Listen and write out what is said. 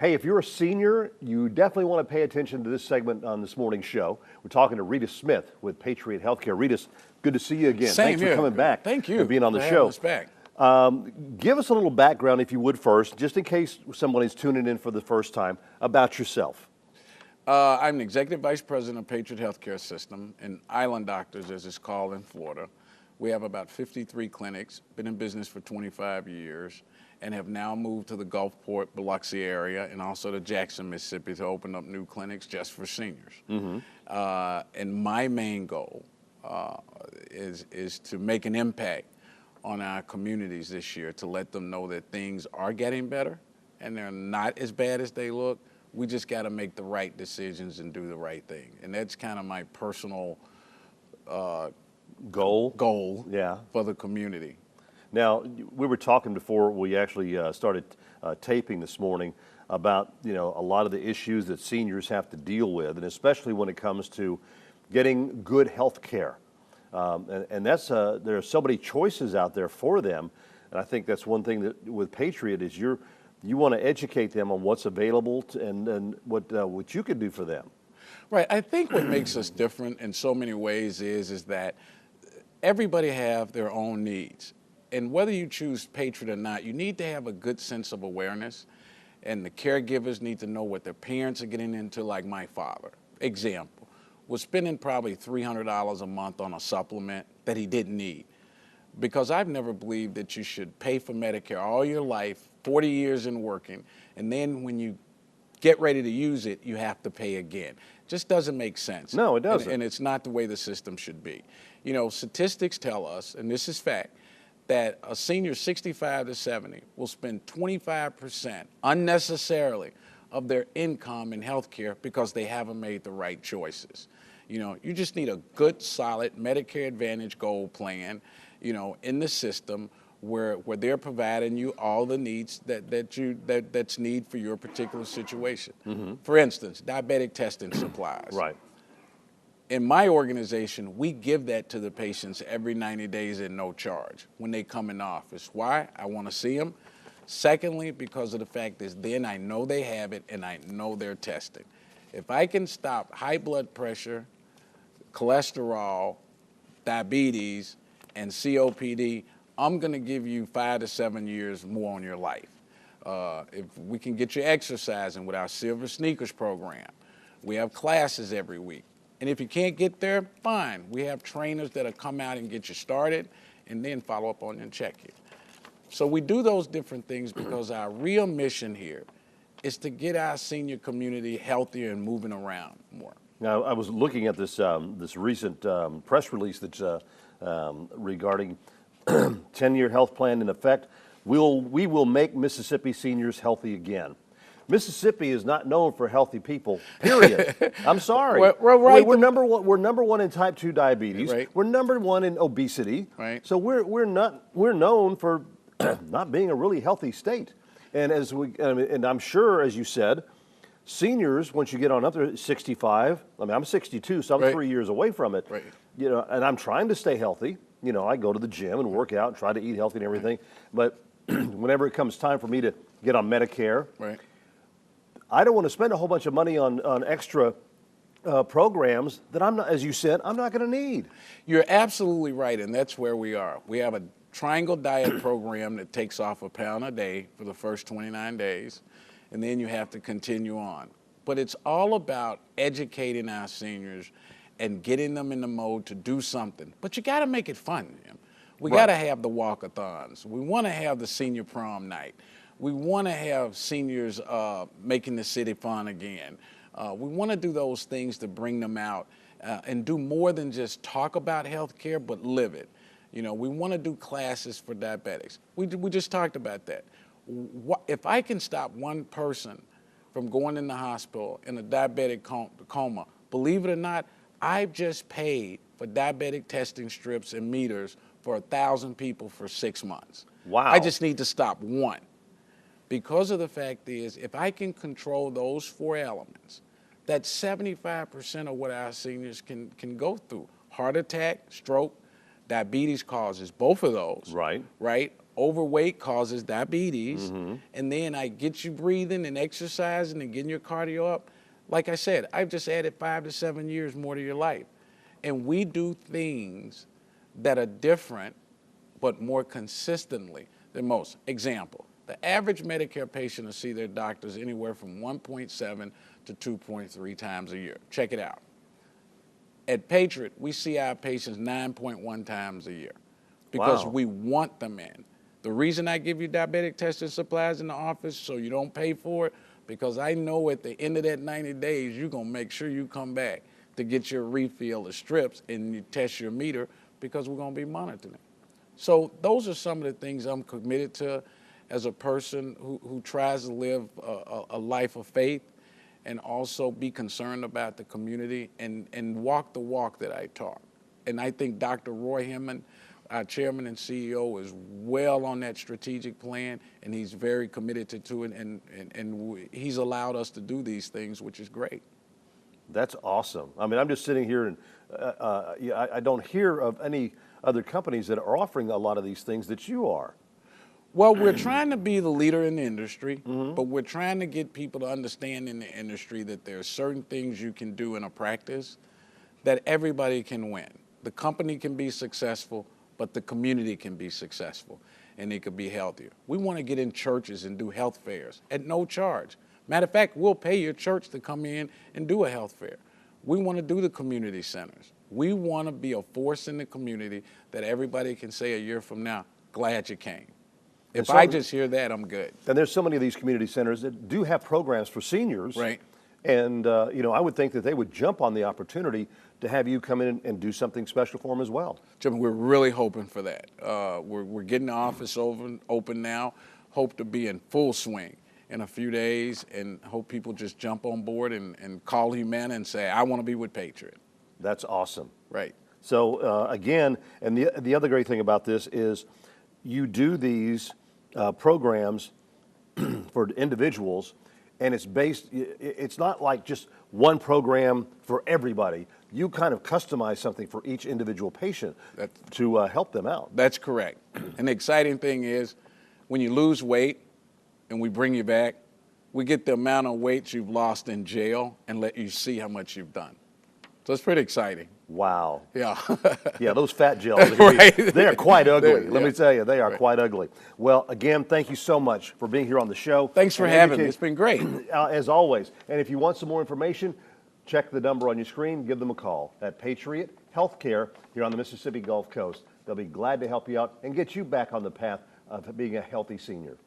Hey, if you're a senior, you definitely want to pay attention to this segment on this morning's show. We're talking to Rita Smith with Patriot Healthcare. Rita, good to see you again. Same Thanks here. for coming back. Thank you and being on the for show. having us back. Give us a little background, if you would, first, just in case somebody's tuning in for the first time, about yourself. I'm the Executive Vice President of Patriot Healthcare System and Island Doctors, as it's called in Florida. We have about 53 clinics, been in business for 25 years, and have now moved to the Gulfport, Biloxi area, and also to Jackson, Mississippi, to open up new clinics just for seniors. And my main goal is to make an impact on our communities this year, to let them know that things are getting better and they're not as bad as they look. We just got to make the right decisions and do the right thing. And that's kind of my personal goal Yeah. for the community. Now, we were talking before we actually started taping this morning about, a lot of the issues that seniors have to deal with, and especially when it comes to getting good health care. And that's there are so many choices out there for them, and I think that's one thing that with Patriot is you want to educate them on what's available and what you can do for them. Right. I think what makes us different in so many ways is that everybody have their own needs. And whether you choose Patriot or not, you need to have a good sense of awareness, and the caregivers need to know what their parents are getting into, like my father. Example, was spending probably $300 a month on a supplement that he didn't need. Because I've never believed that you should pay for Medicare all your life, 40 years in working, and then when you get ready to use it, you have to pay again. Just doesn't make sense. No, it doesn't. And it's not the way the system should be. Statistics tell us, and this is fact, that a senior 65 to 70 will spend 25% unnecessarily of their income in healthcare because they haven't made the right choices. You just need a good, solid Medicare Advantage Gold plan, in the system where they're providing you all the needs that's need for your particular situation. For instance, diabetic testing supplies. Right. In my organization, we give that to the patients every 90 days at no charge when they come in office. Why? I want to see them. Secondly, because of the fact is then I know they have it and I know they're testing. If I can stop high blood pressure, cholesterol, diabetes, and COPD, I'm going to give you 5 to 7 years more on your life. If we can get you exercising with our Silver Sneakers program, we have classes every week. And if you can't get there, fine. We have trainers that'll come out and get you started and then follow up on you and check you. So we do those different things because our real mission here is to get our senior community healthier and moving around more. Now, I was looking at this this recent press release that's regarding 10-year health plan in effect. We will make Mississippi seniors healthy again. Mississippi is not known for healthy people, period. I'm sorry. Right. We're number one. We're number one in type 2 diabetes. Right. We're number one in obesity. Right. So we're known for not being a really healthy state. And and I'm sure, as you said, seniors, once you get on up there, 65. I mean, I'm 62, so I'm Right. 3 years away from it. Right. And I'm trying to stay healthy. I go to the gym and work out and try to eat healthy and everything. But whenever it comes time for me to get on Medicare, Right. I don't want to spend a whole bunch of money on extra programs that I'm not, as you said, I'm not going to need. You're absolutely right, and that's where we are. We have a triangle diet program that takes off 1 pound a day for the first 29 days, and then you have to continue on. But it's all about educating our seniors and getting them in the mode to do something. But you got to make it fun, Jim. We got to have the walkathons. We want to have the senior prom night. We want to have seniors making the city fun again. We want to do those things to bring them out and do more than just talk about health care, but live it. We want to do classes for diabetics. We just talked about that. If I can stop one person from going in the hospital in a diabetic coma, believe it or not, I've just paid for diabetic testing strips and meters for 1,000 people for 6 months. Wow. I just need to stop one. Because of the fact is, if I can control those 4 elements, that's 75% of what our seniors can go through. Heart attack, stroke, diabetes causes both of those. Right. Right? overweight causes diabetes, and then I get you breathing and exercising and getting your cardio up. Like I said, I've just added 5 to 7 years more to your life. And we do things that are different, but more consistently than most. Example, the average Medicare patient will see their doctors anywhere from 1.7 to 2.3 times a year. Check it out. At Patriot, we see our patients 9.1 times a year because Wow. we want them in. The reason I give you diabetic testing supplies in the office so you don't pay for it, because I know at the end of that 90 days, you're gonna make sure you come back to get your refill of strips and you test your meter because we're gonna be monitoring. So those are some of the things I'm committed to as a person who tries to live a life of faith and also be concerned about the community and walk the walk that I talk. And I think Dr. Roy Hemmond, our chairman and CEO, is well on that strategic plan, and he's very committed to it, and he's allowed us to do these things, which is great. That's awesome. I mean, I'm just sitting here and I don't hear of any other companies that are offering a lot of these things that you are. Well, we're trying to be the leader in the industry, but we're trying to get people to understand in the industry that there are certain things you can do in a practice that everybody can win. The company can be successful, but the community can be successful, and it could be healthier. We want to get in churches and do health fairs at no charge. Matter of fact, we'll pay your church to come in and do a health fair. We want to do the community centers. We want to be a force in the community that everybody can say a year from now, glad you came. If I just hear that, I'm good. And there's so many of these community centers that do have programs for seniors. Right. And, you know, I would think that they would jump on the opportunity to have you come in and do something special for them as well. Jim, we're really hoping for that. We're getting the office open now. Hope to be in full swing in a few days, and hope people just jump on board and call Humana and say, I want to be with Patriot. That's awesome. Right. So again, and the other great thing about this is you do these programs for individuals, and it's not like just one program for everybody. You kind of customize something for each individual patient to help them out. That's correct. And the exciting thing is when you lose weight and we bring you back, we get the amount of weight you've lost in jail and let you see how much you've done. So it's pretty exciting. Wow. Yeah. Yeah, those fat gels, Right. they are quite ugly. Let yeah. me tell you, they are Right. quite ugly. Well, again, thank you so much for being here on the show. Thanks for having me. It's been great. As always. And if you want some more information, check the number on your screen. Give them a call at Patriot Healthcare here on the Mississippi Gulf Coast. They'll be glad to help you out and get you back on the path of being a healthy senior.